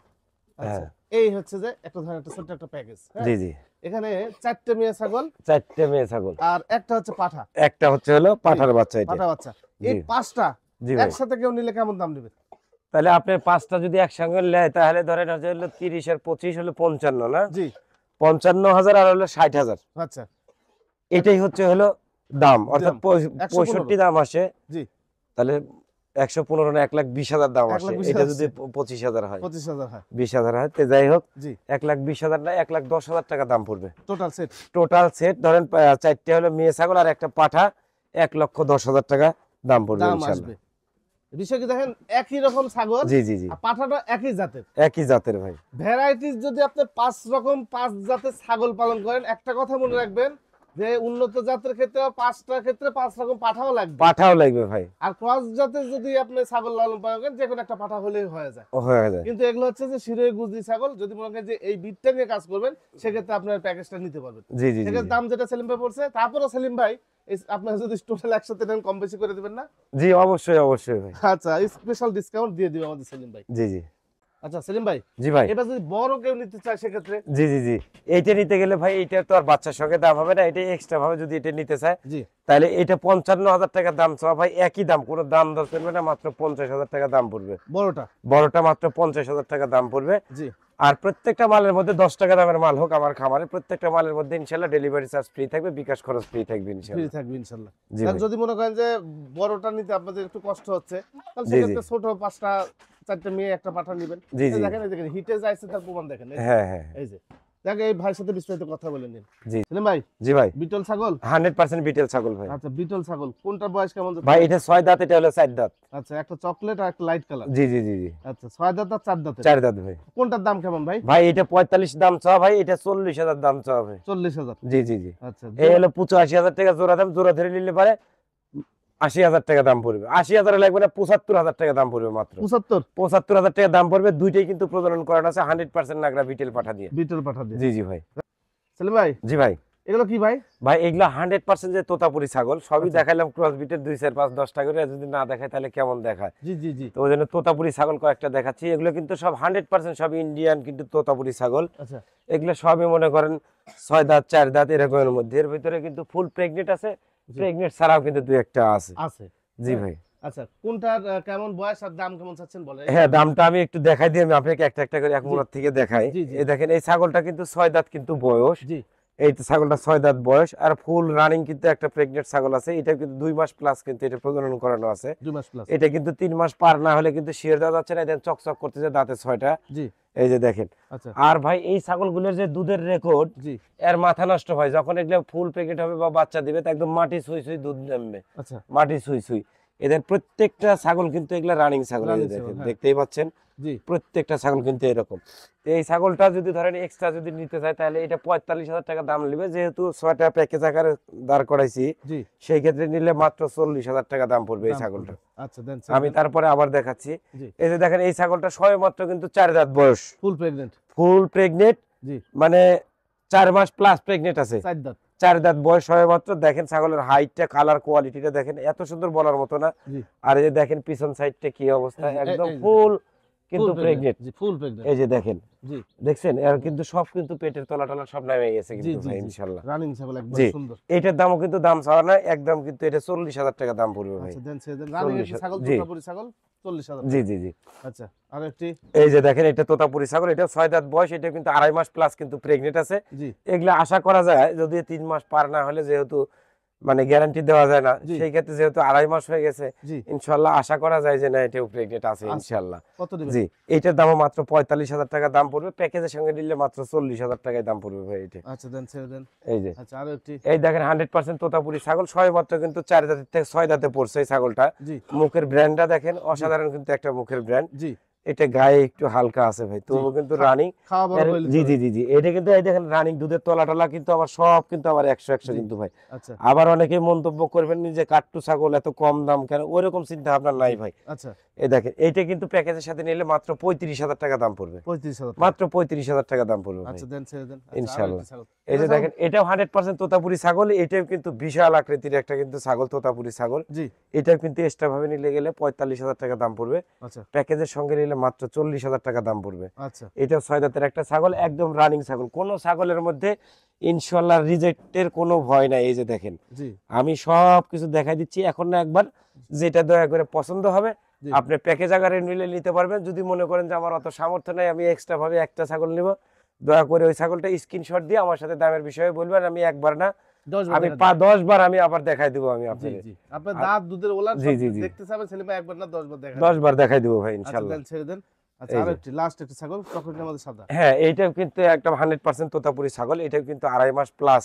আচ্ছা, এই হচ্ছে যে একটা ধরেন একটা ছোট্ট একটা প্যাকেজ। জি জি, এখানে 4টে মেয়ে ছাগল, 4টে মেয়ে ছাগল, আর একটা হচ্ছে পাঠা, একটা হচ্ছে হলো পাঠার বাচ্চা। এটা পাঠা বাচ্চা। এই 5টা একসাথে কেউ নিলে কেমন দাম নেবে? তাহলে আপনার 5টা যদি একসঙ্গে নেয়, তাহলে ধরেন হলো 30 আর 25 হলো 55 না? জি, 55,000 আর হলো 60,000। আচ্ছা, এটাই হচ্ছে হলো দাম, অর্থাৎ 65 দাম আসে। জি, তাহলে 115 না 1,20,000 দাম আসে। এটা যদি 25,000 হয়, 20,000 হয়, তো যাই হোক 1,20,000 না 1,10,000 টাকা দাম পড়বে টোটাল সেট। ধরেন 4টে হলো মেয়ে ছাগল আর একটা পাঠা, 1,10,000 টাকা দাম পড়বে ইনশাআল্লাহ। বিষয় কি দেখেন, একই রকম ছাগল। জি জি জি, পাঠাটা একই জাতের ভাই। ভ্যারাইটিস যদি আপনি 5 রকম 5 জাতের ছাগল পালন করেন, একটা কথা মনে রাখবেন যে উন্নত জাতের ক্ষেত্রে 5টার ক্ষেত্রে 5 রকম পাঠাও লাগবে ভাই। আর ক্রস জাতের যদি আপনি ছাগল লালন পালন করেন, যে কোনো একটা পাঠা হলেই হয়ে যায়। কিন্তু এগুলো হচ্ছে যে শিরোহী গুজরি ছাগল। যদি মনে করেন যে এই বিটটা নিয়ে কাজ করবেন, সেক্ষেত্রে আপনার প্যাকেজটা নিতে পারবেন। জি জি, সেক্ষেত্রে দাম যেটা সেলিম ভাই পড়ছে, তারপরে সেলিম ভাই আপনারা যদি টোটাল একসাথে নেন, কম বেশি করে দিবেন না? জি, অবশ্যই অবশ্যই ভাই। আচ্ছা, স্পেশাল ডিসকাউন্ট দিয়ে দিবে আমাদের সেলিম ভাই। জি জি। আচ্ছা সেলিম ভাই। জি ভাই। এটা যদি বড় কেউ নিতে চায় সেক্ষেত্রে? জি জি জি, এইটা নিতে গেলে ভাই এটা তো আর বাচ্চার সঙ্গে দাম হবে না, এটা এক্সট্রা ভাবে যদি এটা নিতে চায়, জি, তাহলে এটা 55,000 টাকা দাম চাওয়া ভাই, একই দাম, কোনো দাম দর করবে না, মাত্র 50,000 টাকা দাম পড়বে। বড়টা মাত্র 50,000 টাকা দাম পড়বে। জি, আর প্রত্যেকটা মালের মধ্যে 10 টাকা দামের মাল হোক আমার খামারে, প্রত্যেকটা মালের মধ্যে ইনশাআল্লাহ ডেলিভারি চার্জ ফ্রি থাকবে, বিকাশ খরচ ফ্রি থাকবে ইনশাআল্লাহ। যদি মনে করেন যে বড়টা নিতে আপনাদের একটু কষ্ট হচ্ছে, তাহলে সেক্ষেত্রে ছোট 5টা 4টে মেয়ে একটা পাঠা নেবেন। দেখেন হিটে যাইছে তার প্রমাণ দেখেন। হ্যাঁ হ্যাঁ, এই যে দেখেন, এই ভাইয়ের সাথে বিস্তারিত কথা বলে নিন। জি সেলিম ভাই। জি ভাই। বিটল ছাগল 100% বিটল ছাগল ভাই। আচ্ছা, বিটল ছাগল কোনটার বয়স কেমন ভাই? এটা 6 দাঁত, এটা হলো 4 দাঁত। আচ্ছা, একটা চকলেট আর একটা লাইট কালার। জি জি জি জি। আচ্ছা, 6 দাঁত আর 4 দাঁত? 4 দাঁত ভাই। কোনটার দাম কেমন ভাই? ভাই এটা 45 দাম চাওয়া ভাই, এটা 40,000 দাম চাওয়া ভাই। 40,000? জি জি জি। আচ্ছা, এই হলো 85,000 টাকা জোড়া দাম, জোড়া ধরে নিলে পারে 80,000 টাকা দাম পড়বে। 80,000 লাগবে না, 75,000 টাকা দাম পড়বে মাত্র। 75,000 টাকা দাম পড়বে। দুইটাই কিন্তু প্রজনন করানো আছে 100% নাগরা বিটেল পাঠা দিয়ে। বিটেল পাঠা দিয়ে? জি জি ভাই। সেলিম ভাই। জি ভাই। এগুলো কি ভাই? ভাই এগুলো 100% যে তোতাপুরি ছাগল, সবই দেখাইলাম ক্রস বিটের 2 4 5 10 টাকা করে, যদি না দেখায় তাহলে কেমন দেখায়। জি জি জি, তো ওই জন্য তোতাপুরি ছাগল কয়েকটা দেখাচ্ছি। এগুলো কিন্তু সব 100% সব ইন্ডিয়ান কিন্তু তোতাপুরি ছাগল। আচ্ছা, এগুলো সবই মনে করেন 6 দাঁত 4 দাঁত এরকমের মধ্যে। এর ভিতরে কিন্তু ফুল প্রেগনেন্ট আছে, প্রেগনেন্ট ছাড়াও কিন্তু দুই একটা আছে। জি ভাই। আচ্ছা, কোনটার কেমন বয়স আর দাম কেমন চাচ্ছেন বলেন? হ্যাঁ, দামটা আমি একটু দেখাই দিই, আমি আপনাকে একটা একটা করে এক মুহূর্ত থেকে দেখাই। এই দেখেন, এই ছাগলটা কিন্তু 6 দাঁত কিন্তু বয়স। জি, এই ছাগলটা 6 দাঁত বয়স, আর ফুল রানিং কিন্তু একটা প্রেগনেন্ট ছাগল আছে। এটা কিন্তু 2 মাস প্লাস কিন্তু এটা প্রজনন করানো আছে। 2 মাস প্লাস। এটা কিন্তু 3 মাস পার না হলে কিন্তু শিওর দেওয়া যাচ্ছে না। দেন চকচক করতেছে দাঁতে 6টা। জি, এই যে দেখেন। আচ্ছা, আর ভাই এই ছাগলগুলোর যে দুধের রেকর্ড, জি, এর মাথা নষ্ট হয় যখন এগুলো ফুল প্রেগনেন্ট হবে বা বাচ্চা দিবে, তো একদম মাটি ছুঁই ছুঁই দুধ নামবে। আচ্ছা, মাটি ছুঁই ছুঁই। এদের প্রত্যেকটা ছাগল কিন্তু এগুলা রানিং ছাগল, দেখেন, দেখতেই পাচ্ছেন। জি, প্রত্যেকটা ছাগল কিন্তু এরকম। এই ছাগলটা যদি ধরেন এক্সট্রা যদি নিতে চায়, তাহলে এটা 45,000 টাকা দাম নেবে, যেহেতু 6টা প্যাকেজ আকারে দাঁড় করাইছি। জি, সেই ক্ষেত্রে নিলে মাত্র 40,000 টাকা দাম পড়বে এই ছাগলটা। আচ্ছা দেন, আমি তারপরে আবার দেখাচ্ছি। এই যে দেখেন, এই ছাগলটা সবে মাত্র কিন্তু 4 দাঁত বয়স, ফুল প্রেগনেন্ট। ফুল প্রেগনেন্ট, জি, মানে 4 মাস প্লাস প্রেগনেন্ট আছে। 4 দাঁত, 4 দাঁত বয়স হয় মাত্র। দেখেন ছাগলের হাইটটা, কালার, কোয়ালিটিটা দেখেন, এত সুন্দর বলার মতো না। আর এই যে দেখেন পিছন সাইডটা কি অবস্থা, একদম ফুল কিন্তু প্রেগনেন্ট, ফুল প্রেগনেন্ট। এই যে দেখেন, জি দেখছেন, এর কিন্তু সব কিন্তু পেটের তলা টলা সব নামে গেছে কিন্তু ভাই ইনশাআল্লাহ। রানিং ছাগল একদম সুন্দর। এটার দামও কিন্তু দাম ছাড়া না, একদম কিন্তু এটা 40,000 টাকা দাম পড়বে ভাই। আচ্ছা দেন সেদিন রানিং এর ছাগল, তোতাপুরি ছাগল 40,000। জি জি জি। আচ্ছা আর একটি এই যে দেখেন, এটা তোতাপুরি ছাগল, এটা 6 দাঁত বয়স, এটা কিন্তু 2.5 মাস প্লাস কিন্তু প্রেগনেন্ট আছে। এগুলা আশা করা যায় যদি 3 মাস পার না হলে, যেহেতু মানে গ্যারান্টি দেওয়া যায় না, সেই ক্ষেত্রে যেহেতু 2.5 মাস হয়ে গেছে, ইনশাআল্লাহ আশা করা যায় যে না এটাও প্রেগনেন্ট আছে ইনশাআল্লাহ। কত দিবেন? জি, এটার দাম মাত্র 45,000 টাকা দাম পড়বে, প্যাকেজের সঙ্গে নিলে মাত্র 40,000 টাকায় দাম পড়বে ভাই এটা। আচ্ছা দেন ছেড়ে দেন। এই যে আচ্ছা আর একটি, এই দেখেন 100% তোতাপুরি ছাগল, সবে মাত্র কিন্তু 4 দাঁত থেকে 6 দাঁতে পড়ছে এই ছাগলটা। মুখের ব্র্যান্ডটা দেখেন, অসাধারণ কিন্তু একটা মুখের ব্র্যান্ড। জি, এটা গায়ে একটু হালকা আছে ভাই, তবু কিন্তু রানিং। জি জি জি জি, এটা কিন্তু এই দেখেন রানিং, দুধের তলা টলা কিন্তু আবার সব কিন্তু আবার 100 কিন্তু ভাই। আচ্ছা, আবার অনেকে মন্তব্য করবেন যে কাট্টু ছাগল এত কম দাম কেন, ওইরকম চিন্তা ভাবনা নাই ভাই। আচ্ছা, এই দেখেন এইটা কিন্তু প্যাকেজের সাথে নিলে মাত্র 35,000 টাকা দাম পড়বে। 35,000, মাত্র 35,000 টাকা দাম পড়বে। আচ্ছা দেন ছেড়ে দেন ইনশাআল্লাহ। এই যে দেখেন, এটাও 100% তোতাপুরি ছাগল, এটাও কিন্তু বিশাল আকৃতির একটা কিন্তু ছাগল, তোতাপুরি ছাগল। জি, এটাও কিন্তু এক্সট্রা ভাবে নিলে গেলে 45,000 টাকা দাম পড়বে। আচ্ছা, প্যাকেজের সঙ্গে নিলে মাত্র 40,000 টাকা দাম পড়বে। আচ্ছা, এটাও 6 দাঁতের একটা ছাগল, একদম রানিং ছাগল, কোন ছাগলের মধ্যে ইনশাআল্লাহ রিজেক্টের কোনো ভয় নাই। এই যে দেখেন, জি আমি সব কিছু দেখাই দিচ্ছি এখন না, একবার যেটা দয়া করে পছন্দ হবে আপনি প্যাকেজ আকারে নিলে নিতে পারবেন। যদি মনে করেন যে আমার অত সামর্থ্য নাই, আমি এক্সট্রা ভাবে একটা ছাগল নিব, দয়া করে ওই ছাগলটা স্ক্রিনশট দিয়ে আমার সাথে দামের বিষয়ে বলবেন, আমি একবার না আমি 10 বার আমি আবার দেখাই দেব। আমি আপনাকে আপনার দাঁত দুধের ওলান দেখতে চাবেন, ছেলে ভাই একবার না 10 বার দেখাই, 10 বার দেখাই দেব ভাই ইনশাআল্লাহ। আচ্ছা ছেড়ে দেন। আচ্ছা আর একটি লাস্ট একটা ছাগল, চকলেটের মধ্যে সাদা। হ্যাঁ, এইটাও কিন্তু একটা 100% তোতাপুরি ছাগল, এটাও কিন্তু 2.5 মাস প্লাস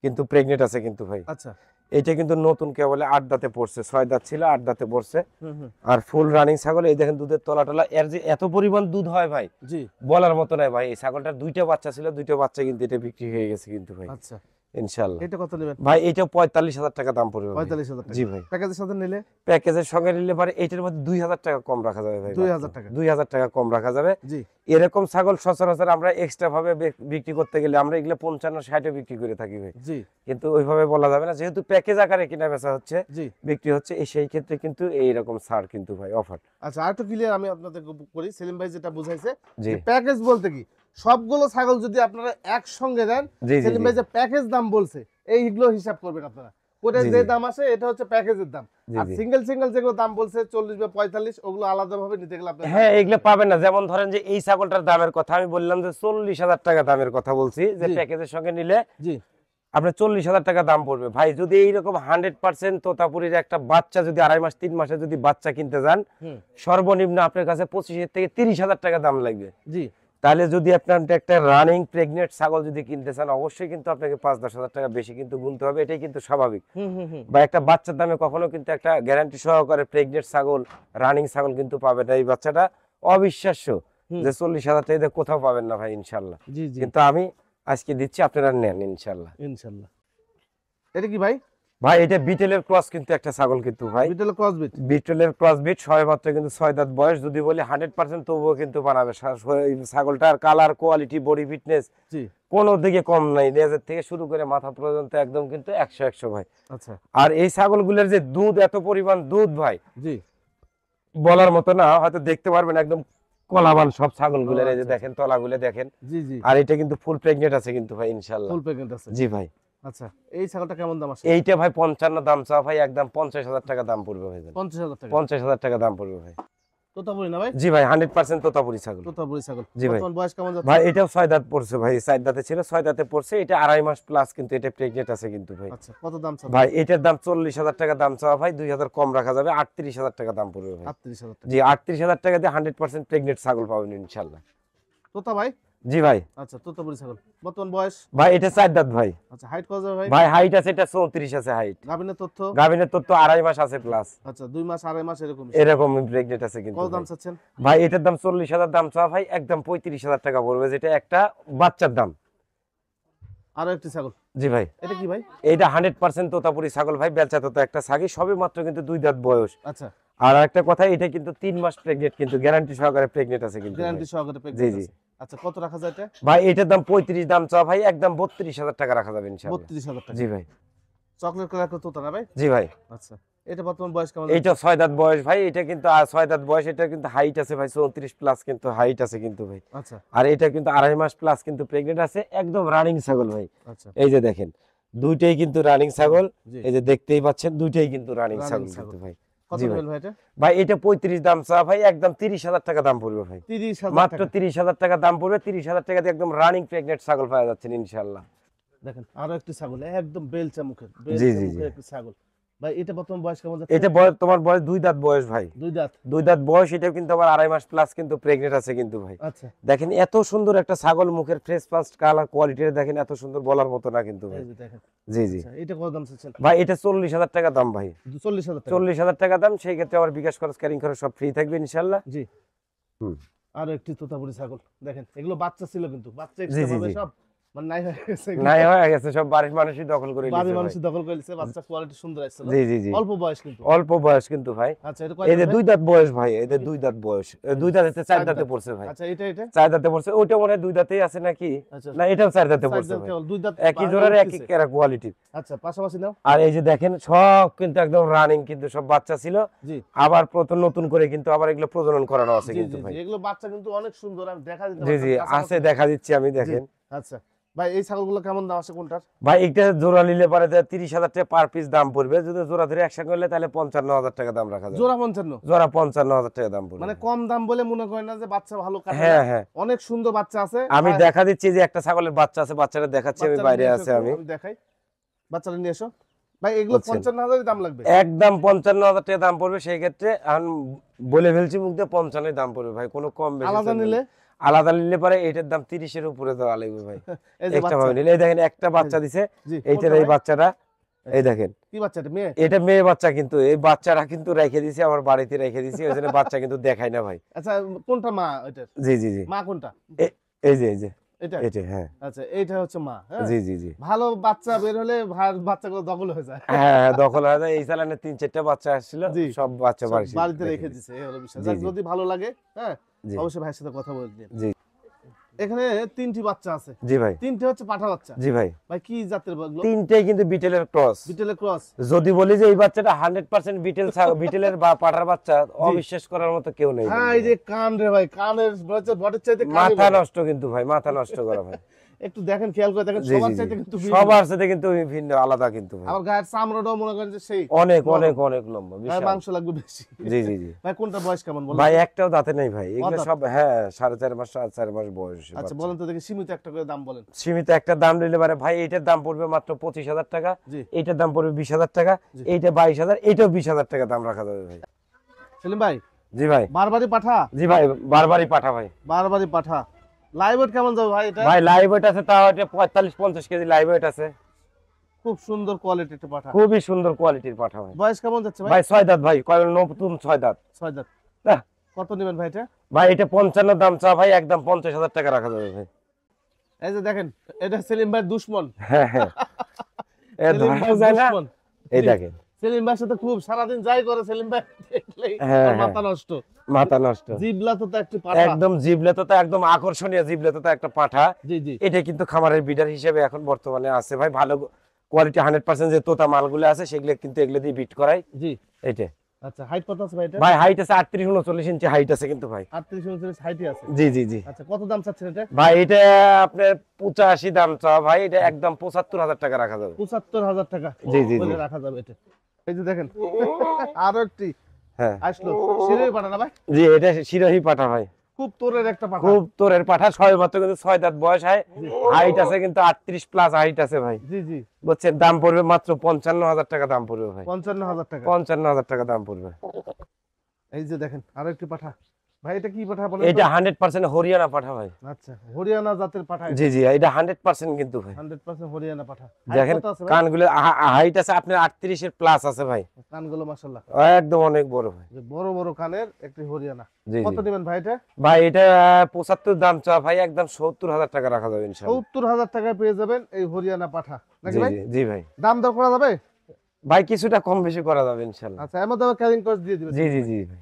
কিন্তু প্রেগনেন্ট আছে কিন্তু ভাই। আচ্ছা, এটা কিন্তু নতুন কেবল 8 দাঁতে পড়ছে, 6 দাঁত ছিল 8 দাঁতে পড়ছে। আর ফুল রানিং ছাগল। এই দেখেন দুধের তলা টলা, এর যে এত পরিমাণ দুধ হয় ভাই, জি বলার মতো নাই ভাই। এই ছাগলটার 2টা বাচ্চা ছিল, 2টা বাচ্চা কিন্তু এটা বিক্রি হয়ে গেছে কিন্তু ভাই। আচ্ছা ইনশাআল্লাহ। এটা কত নেবেন ভাই? এটা 45,000 টাকা দাম পড়বে। 45,000 টাকা? জি ভাই। প্যাকেজের সাথে নিলে? প্যাকেজের সঙ্গে নিলে পরে এটার মধ্যে 2,000 টাকা কম রাখা যাবে ভাই। 2,000 টাকা? 2,000 টাকা কম রাখা যাবে। জি, এরকম ছাগল সচরাচর আমরা এক্সট্রা ভাবে বিক্রি করতে গেলে আমরা এগুলো 55-60 এ বিক্রি করে থাকি ভাই। জি, কিন্তু ওইভাবে বলা যাবে না, যেহেতু প্যাকেজ আকারে কিনা বেচা হচ্ছে, জি বিক্রি হচ্ছে, সেই ক্ষেত্রে কিন্তু এইরকম ছাড় কিন্তু ভাই অফার। আচ্ছা আর একটু ক্লিয়ার আমি আপনাদের করি, সেলিম ভাই যেটা বুঝাইছে যে প্যাকেজ বলতে কি সবগুলো ছাগল যদি আপনারা একসঙ্গে দেন, সেলিম ভাই যে প্যাকেজ দাম বলছে এইগুলো হিসাব করবেন আপনারা, ওটা যে দাম আছে এটা হচ্ছে প্যাকেজের দাম। আর সিঙ্গেল সিঙ্গেল যেগুলো দাম বলছে 40 বা 45, ওগুলো আলাদা ভাবে নিতে গেলে আপনারা হ্যাঁ এগুলো পাবেন না। যেমন ধরেন যে এই ছাগলটার দামের কথা আমি বললাম যে 40,000 টাকা দামের কথা বলছি, যে প্যাকেজের সঙ্গে নিলে জি আপনার 40,000 টাকা দাম পড়বে ভাই। যদি এইরকম 100% তোতাপুরির একটা বাচ্চা যদি 2.5 মাস 3 মাসে যদি বাচ্চা কিনতে যান, সর্বনিম্ন আপনার কাছে 25 থেকে 30,000 টাকা দাম লাগবে। জি, তাহলে যদি আপনার একটা রানিং প্রেগনেন্ট ছাগল যদি কিনতে চান, অবশ্যই কিন্তু আপনাকে 5-10 হাজার টাকা বেশি কিন্তু গুনতে হবে, এটাই কিন্তু স্বাভাবিক। বা একটা বাচ্চার দামে কখনো কিন্তু একটা গ্যারান্টি সহকারে প্রেগনেন্ট ছাগল, রানিং ছাগল কিন্তু পাবেন না। এই বাচ্চাটা অবিশ্বাস্য যে 40,000 টাকা কোথাও পাবেন না ভাই ইনশাআল্লাহ। কিন্তু আমি আজকে দিচ্ছি, আপনারা নেন ইনশাআল্লাহ। ইনশাআল্লাহ। এটা কি ভাই? ভাই এটা বিটেলের ক্রস কিন্তু একটা ছাগল কিন্তু ভাই, বিটেলের ক্রস বিট, বিটেলের ক্রস বিট, সবেমাত্র কিন্তু 6 দাঁত বয়স। যদি বলি 100% তবুও কিন্তু বানাবে। ছাগলটার কালার, কোয়ালিটি, বডি ফিটনেস জি কোনো দিকে কম নাই, লেজের থেকে শুরু করে মাথা পর্যন্ত একদম কিন্তু 100 ভাই। আচ্ছা, আর এই ছাগলগুলোর যে দুধ, এত পরিমাণ দুধ ভাই জি বলার মতো না, হয়তো দেখতে পারবেন একদম কলাবান সব ছাগলগুলোর। এই যে দেখেন তলাগুলো দেখেন, জি জি। আর এটা কিন্তু ফুল প্রেগনেন্ট আছে কিন্তু ভাই ইনশাআল্লাহ। ফুল প্রেগনেন্ট আছে জি ভাই। আচ্ছা, এই ছাগলটা কেমন দাম আছে? এইটা ভাই 55 দাম চাও ভাই, একদম 50,000 টাকা দাম পড়বে ভাই। 50,000 টাকা? 50,000 টাকা দাম পড়বে ভাই। তোতাপুরি না ভাই? জি ভাই, 100% তোতাপুরি ছাগল। তোতাপুরি ছাগল। জি ভাই। বয়স কেমন যাচ্ছে ভাই? এটাও 6 দাঁত পড়ছে ভাই, 4 দাঁতে ছিল, 6 দাঁতে পড়ছে। এটা 2.5 মাস প্লাস কিন্তু এটা প্রেগনেন্ট আছে কিন্তু ভাই। আচ্ছা, কত দাম চাও ভাই? এটার দাম 40,000 টাকা দাম চাও ভাই, 2,000 কম রাখা যাবে, 38,000 টাকা দাম পড়বে ভাই। 38,000 টাকা? জি, 38,000 টাকা দিয়ে 100% প্রেগনেন্ট ছাগল পাবেন ইনশাআল্লাহ। তোতা ভাই? জি ভাই। আচ্ছা, তোতাপুরি ছাগল। বর্তমান বয়স ভাই? এটা 4 দাঁত ভাই। আচ্ছা, হাইট কত ভাই? ভাই হাইট আছে এটা 34 আছে হাইট। গাবিনের তথ্য? গাবিনের তথ্য 2.5 মাস আছে প্লাস। আচ্ছা, 2 মাস 2.5 মাস এরকম প্রেগনেন্ট আছে কিন্তু। কত দাম চাচ্ছেন ভাই? এটার দাম 40,000 দাম চাওয়া ভাই, একদম 35,000 টাকা পড়বে, যেটা একটা বাচ্চার দাম। আর একটা ছাগল? জি ভাই। এটা কি ভাই? এটা 100% তোতাপুরি ছাগল ভাই, বেলচা তোতা একটা ছাগি, সবে মাত্র কিন্তু 2 দাঁত বয়স। আচ্ছা, আর একটা কথা, এটা কিন্তু 3 মাস প্রেগনেন্ট, কিন্তু গ্যারান্টি সহকারে প্রেগনেন্ট আছে কিন্তু। গ্যারান্টি সহকারে প্রেগনেন্ট আছে? জি জি। আচ্ছা কত রাখা যায় এটা? ভাই এটার দাম 35 দাম চাওয়া ভাই, একদম 32,000 টাকা রাখা যাবে ইনশাআল্লাহ। 32,000 টাকা। জি ভাই। চকলেট কালার কত না ভাই? জি ভাই। আচ্ছা এটা বর্তমান বয়স কেমন? এটা 6 দাঁত বয়স ভাই, এটা কিন্তু 6 দাঁত বয়স, এটা কিন্তু হাইট আছে ভাই 34 প্লাস কিন্তু হাইট আছে কিন্তু ভাই। আচ্ছা আর এটা কিন্তু 2.5 মাস প্লাস কিন্তু প্রেগন্যান্ট আছে, একদম রানিং ছাগল ভাই। আচ্ছা এই যে দেখেন দুইটাই কিন্তু রানিং ছাগল, এই যে দেখতেই পাচ্ছেন দুইটাই কিন্তু রানিং ছাগল কিন্তু ভাই। কত জি ভাই। নেবেন ভাই এটা? ভাই এটা 35 দাম চা ভাই, একদম 30,000 টাকা দাম পড়বে ভাই। 30,000 মাত্র টাকা। 30,000 টাকা দাম পড়বে, 30,000 টাকা দিয়ে একদম রানিং প্রেগন্যান্ট ছাগল পাওয়া যাচ্ছে ইনশাআল্লাহ। দেখেন আরো একটি ছাগল একদম বেলচা মুখের, জি, বেলচা জি, মুখের জি। একটি ছাগল। ভাই এটা বর্তমান বয়স কেমন যাচ্ছে? এটা বয়স তোমার বয়স 2 দাঁত বয়স ভাই। 2 দাঁত। 2 দাঁত বয়স, এটাও কিন্তু আবার 2.5 মাস প্লাস কিন্তু প্রেগন্যান্ট আছে কিন্তু ভাই। আচ্ছা দেখেন এত সুন্দর একটা ছাগল, মুখের ফ্রেশ ফাস্ট কালার কোয়ালিটি দেখেন, এত সুন্দর বলার মতো না কিন্তু ভাই। এই যে দেখেন। জি জি। আচ্ছা এটা কত দাম চাচ্ছেন? ভাই এটা 40,000 টাকা দাম ভাই। 40,000 টাকা। 40,000 টাকা দাম, সেই ক্ষেত্রে আবার বিকাশ খরচ ক্যারিং খরচ সব ফ্রি থাকবে ইনশাআল্লাহ। জি। হুম। আরো একটি তোতাপুরি ছাগল দেখেন, এগুলো বাচ্চা ছিল কিন্তু বাচ্চা জি, এক্সট্রা জি, ভাবে জি। সব মানে নাই হয়ে গেছে। নাই হয়ে গেছে, সব বাড়ির মানুষই দখল করে বাড়ির নিয়েছে মানুষ ভাই। দখল করে নিছে, বাচ্চা কোয়ালিটি সুন্দর আসছিল। জি জি জি। অল্প বয়স কিন্তু। অল্প বয়স কিন্তু ভাই। আচ্ছা এটা কয় এই যে দাঁত 2 ভাই? দাঁত বয়স ভাই, এদের 2 দাঁত বয়স, 2 দাঁতে 4 দাঁতে পড়ছে ভাই। আচ্ছা এটা 4 দাঁতে পড়ছে, ওইটা মনে হয় 2 দাঁতেই আছে নাকি? আচ্ছা না এটাও 4 দাঁতে চার পড়ছে দাঁত ভাই। কেবল, 2 দাঁত একই জোড়ার একই কেরা কোয়ালিটি। আচ্ছা পাশাপাশি নাও। আর এই যে দেখেন সব কিন্তু একদম রানিং কিন্তু সব বাচ্চা ছিল, জি আবার প্রথম নতুন করে কিন্তু আবার এগুলো প্রজনন করানো আছে জি কিন্তু জি ভাই। জি, এগুলো বাচ্চা কিন্তু অনেক সুন্দর, আমি দেখা দিতে জি জি পারতাম, আছে, দেখা দিচ্ছি আমি দেখেন। আচ্ছা ভাই এই ছাগলগুলো কেমন দাম আছে কোনটার? ভাই একটা জোড়া নিলে পরে 30,000 টাকা পার পিস দাম পড়বে, যদি জোড়া ধরে একসাথে করলে তাহলে 55,000 টাকা দাম রাখা যাবে। জোড়া 55? জোড়া 55,000 টাকা দাম পড়বে। মানে কম দাম বলে মনে করেন না যে বাচ্চা ভালো কাটে হ্যাঁ না? হ্যাঁ। অনেক সুন্দর বাচ্চা আছে। আমি আর দেখা দিচ্ছি যে একটা ছাগলের বাচ্চা আছে, বাচ্চাটা দেখাচ্ছি, আমি বাচ্চারা বাইরে নিয়ে আছে এসো, আমি দেখাই। বাচ্চারা নিয়ে এসো ভাই, এগুলো বুঝছেন। 55,000 দাম লাগবে। একদম 55,000 টাকা দাম পড়বে, সেই ক্ষেত্রে এখন বলে ফেলছি মুখ দিয়ে 55 দাম পড়বে ভাই, কোনো কম বেশি আলাদা চলবে না। নিলে? আলাদা নিলে পরে এটার দাম 30 এর উপরে দেওয়া লাগবে ভাই। এই যে একটা বাচ্চা। ভাবে নিলে এই দেখেন একটা বাচ্চা দিছে, জি, এইটার কোনটা এই ভাই? বাচ্চাটা এই দেখেন, কি বাচ্চা এটা, মেয়ে? এটা মেয়ে বাচ্চা, কিন্তু এই বাচ্চাটা কিন্তু রেখে দিছি আমার বাড়িতে, রেখে দিছি ওই জন্য বাচ্চা কিন্তু দেখাই না ভাই। আচ্ছা কোনটা মা এটার? জি জি জি। মা কোনটা? এই যে এটা? এটা হ্যাঁ। আচ্ছা এইটা হচ্ছে মা। হ্যাঁ জি জি জি। ভালো বাচ্চা বের হলে বাচ্চাগুলো দখল হয়ে যায়। হ্যাঁ দখল হয়ে যায়, এই চালানে 3-4টা বাচ্চা আসছিল, জি। সব বাচ্চা সব বাড়িতে রেখে দিছে, এই হলো বিষয়। জি, যাক, জি। যদি ভালো লাগে হ্যাঁ জি। অবশ্যই ভাইয়ের সাথে কথা বলে দিন। জি এখানে 3টি বাচ্চা আছে। জি ভাই। 3টে হচ্ছে পাঠা বাচ্চা। জি ভাই। ভাই কি জাতের এগুলো? তিনটেই কিন্তু বিটেলের ক্রস। বিটেলের ক্রস? যদি বলি যে এই বাচ্চাটা 100% বিটেলের বা পাঠার বাচ্চা, অবিশ্বাস করার মতো কেউ নেই। হ্যাঁ এই যে কান রে ভাই, কানের বটের চাইতে কানই মাথা বড়। নষ্ট কিন্তু ভাই, মাথা নষ্ট করা ভাই। একটু দেখেন, খেয়াল করে দেখেন, জি, সবার জি, চাইতে জি। কিন্তু ভিন্ন। সবার সাথে কিন্তু ভিন্ন, আলাদা কিন্তু ভাই। আবার গায়ের চামড়াটাও মনে করেন যে সেই অনেক নরম। অনেক অনেক লম্বা, গায়ে বিশাল। মাংস লাগবে বেশি। জি জি জি। ভাই কোনটা বয়স কেমন বলেন? ভাই একটাও দাঁতে নেই ভাই, এগুলো অদাঁত? সব হ্যাঁ 4.5 মাস 4 মাস বয়স। আচ্ছা বাচ্চা। বলেন তো দেখি, সীমিত একটা করে দাম বলেন। সীমিত একটা দাম নিলে পারে ভাই, এইটার দাম পড়বে মাত্র 25,000 টাকা, জি। এইটার দাম পড়বে 20,000 টাকা, জি। এইটা 22,000, এইটাও 20,000 টাকা দাম রাখা যাবে ভাই। সেলিম ভাই জি ভাই। বারবারই পাঠা? জি ভাই, বারবারই পাঠা ভাই। বারবারই পাঠা। লাইভ ওয়েট কেমন যাবে ভাই এটা? ভাই লাইভ ওয়েট আছে তাও এটা 45-50 কেজি লাইভ ওয়েট আছে। খুব সুন্দর কোয়ালিটির একটা পাঠা। খুবই সুন্দর কোয়ালিটির পাঠা ভাই। বয়স কেমন যাচ্ছে ভাই? ভাই 6 দাঁত ভাই, কয় নতুন 6 দাঁত। 6 দাঁত। আহ, কত নেবেন ভাই এটা? ভাই এটা 55 দাম চা ভাই, একদম 50,000 টাকা রাখা যাবে ভাই। এই যে দেখেন, এটা সেলিম ভাই দুশমন। হ্যাঁ হ্যাঁ। এ সেলিম ধরা ভাই যায় না। দুশমন। এই জি। দেখেন সেলিম ভাইয়ের সাথে খুব সারাদিন যাই করে সেলিম ভাই দেখলেই হ্যাঁ, ওর হ্যাঁ। মাথা নষ্ট। মাথা নষ্ট। জিবলা তো একটি পাঠা। একদম জিবলেতো তো একদম আকর্ষণীয়, জিবলেতো তো একটা পাঠা। জি জি। এটা কিন্তু খামারের বিডার হিসেবে এখন বর্তমানে আছে ভাই, ভালো কোয়ালিটি 100% যে তোতা মালগুলো আছে সেগুলো কিন্তু এগুলো দিয়ে বিট করাই। জি। এইটা আচ্ছা হাইট কত আছে ভাই এটা? ভাই হাইট আছে 38-39 ইঞ্চি হাইট আছে কিন্তু ভাই। 38-39 হাইটই আছে। জি জি জি। আচ্ছা কত দাম চাচ্ছেন এটা? ভাই এটা আপনার 85 দাম চাওয়া ভাই, এটা একদম 75,000 টাকা রাখা যাবে। 75,000 টাকা জি, জি, বলে জি। রাখা যাবে এটা। এই যে দেখেন আরো একটি হ্যাঁ আসলো, সিঁড়ি পাঠা না ভাই? জি, এটা শিরোহী পাঠা ভাই, খুব তোরের একটা পাঠা। খুব তোরের পাঠা, ছয় মাত্র কিন্তু 6 দাঁত বয়স হয়, হাইট আছে কিন্তু 38 প্লাস হাইট আছে ভাই। জি জি। বুঝছেন, দাম পড়বে মাত্র 55,000 টাকা দাম পড়বে ভাই। 55,000 টাকা। 55,000 টাকা দাম পড়বে। এই যে দেখেন আরো একটি পাঠা। ভাই এটা কি পাঠা বলেন? এটা 100% হরিয়ানা পাঠা ভাই। আচ্ছা হরিয়ানা জাতের পাঠা। জি জি, এটা 100% কিন্তু ভাই। 100% হরিয়ানা পাঠা। দেখেন কত আছে ভাই? কানগুলো হাইট আছে আপনার 38 এর প্লাস আছে ভাই, কানগুলো মাশাআল্লাহ একদম অনেক বড় ভাই। যে বড় বড় কানের একটি হরিয়ানা। জি কত জি দিবেন ভাই এটা? ভাই, এটা 75 দাম চা ভাই, একদম 70,000 টাকা রাখা যাবে ইনশাআল্লাহ। 70,000 টাকায় পেয়ে যাবেন এই হরিয়ানা পাঠা নাকি জি ভাই? জি জি ভাই। দাম দর করা যাবে? ভাই কিছুটা কম বেশি করা যাবে ইনশাআল্লাহ। আচ্ছা এর মধ্যে আবার ক্যারিং কস্ট দিয়ে দিবেন। জি জি জি ভাই।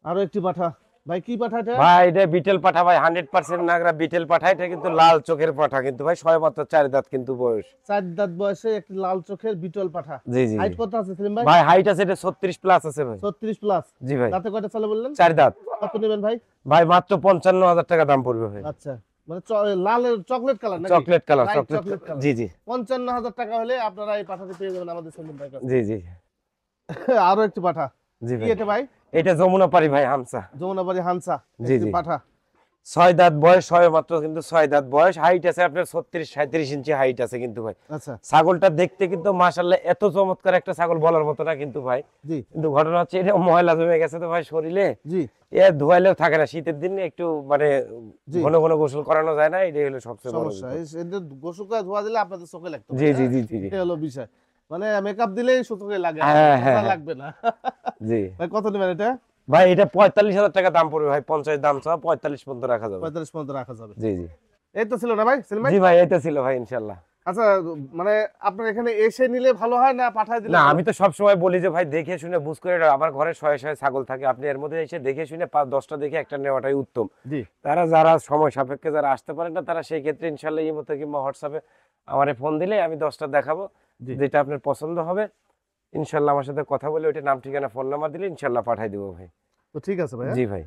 আরো একটি পাঠা। ভাই কি পাঠা এটা? ভাই এটা বিটেল পাঠা ভাই, 100% নাগরা বিটেল পাঠা। এটা কিন্তু লাল চোখের পাঠা কিন্তু ভাই, সবেমাত্র 4 দাঁত কিন্তু বয়স। 4 দাঁত বয়সে একটি লাল চোখের বিটল পাঠা। জি জি। হাইট কত আছে সেলিম ভাই? ভাই হাইট আছে এটা 36 প্লাস আছে ভাই। 36 প্লাস। জি ভাই। দাঁতে কয়টা চলে বললেন? 4 দাঁত। কত নেবেন ভাই? ভাই মাত্র 55,000 টাকা দাম পড়বে ভাই। আচ্ছা, মানে লাল চকলেট কালার নাকি? Chocolate colour, Light chocolate chocolate color। জি জি 55,000 টাকা হলে আপনারা এই পাঠাটি পেয়ে যাবেন আমাদের সেলিম ভাইয়ের কাছে। জি জি আরো একটি পাঠা। জি কি ভাই। এটা ভাই? এটা যমুনা পারি ভাই, হামসা। যমুনাবাড়ি হানসা জি একটি জি। পাঠা। 6 দাঁত বয়স, সবেমাত্র কিন্তু 6 দাঁত বয়স। হাইট আছে আপনার 36-37 ইঞ্চি হাইট আছে কিন্তু ভাই। আচ্ছা ছাগলটা দেখতে কিন্তু মাশাআল্লাহ এত চমৎকার একটা ছাগল বলার মতো না কিন্তু ভাই। জি কিন্তু ঘটনা হচ্ছে এটা ময়লা জমে গেছে তো ভাই শরীরে, জি এ ধোয়াইলেও থাকে না। শীতের দিনে একটু মানে জি। ঘন ঘন গোসল করানো যায় না, এটাই হলো সবচেয়ে বড় সমস্যা। বিষয়। এই গোসল করে ধোয়া দিলে আপনাদের চোখে লাগতো। জি জি জি জি জি। এটা হলো বিষয়। মানে মেকআপ দিলেই চোখে লাগে, হ্যাঁ, হ্যাঁ, কথা হ্যাঁ। লাগবে না। জি ভাই কত নেবেন এটা? ভাই এটা 45,000 টাকা দাম পড়বে ভাই। 50 দাম চাও, 45 পর্যন্ত রাখা যাবে। 45 পর্যন্ত রাখা যাবে। জি জি এই তো ছিল না ভাই সেলিম ভাই? জি ভাই, এটা ছিল ভাই ইনশাআল্লাহ। আচ্ছা, মানে আপনার এখানে এসে নিলে ভালো হয় না পাঠায় দিলে? না, ভালো আমি তো সব সময় বলি যে ভাই দেখে শুনে বুঝ করে, আমার ঘরে শয়ে শয়ে ছাগল থাকে, আপনি এর মধ্যে এসে দেখে শুনে 5-10টা দেখে একটা নেওয়াটাই উত্তম। জি তারা যারা সময় সাপেক্ষে যারা আসতে পারেন না, তারা সেই ক্ষেত্রে ইনশাআল্লাহ এই মতো কিংবা হোয়াটসঅ্যাপে আমারে ফোন দিলে আমি 10টা দেখাবো, জি। যেটা আপনার পছন্দ হবে ইনশাআল্লাহ আমার সাথে কথা বলে ওইটা নাম ঠিকানা ফোন নাম্বার দিলে ইনশাআল্লাহ পাঠাই দেবো ভাই। তো ঠিক আছে ভাই। জি ভাই।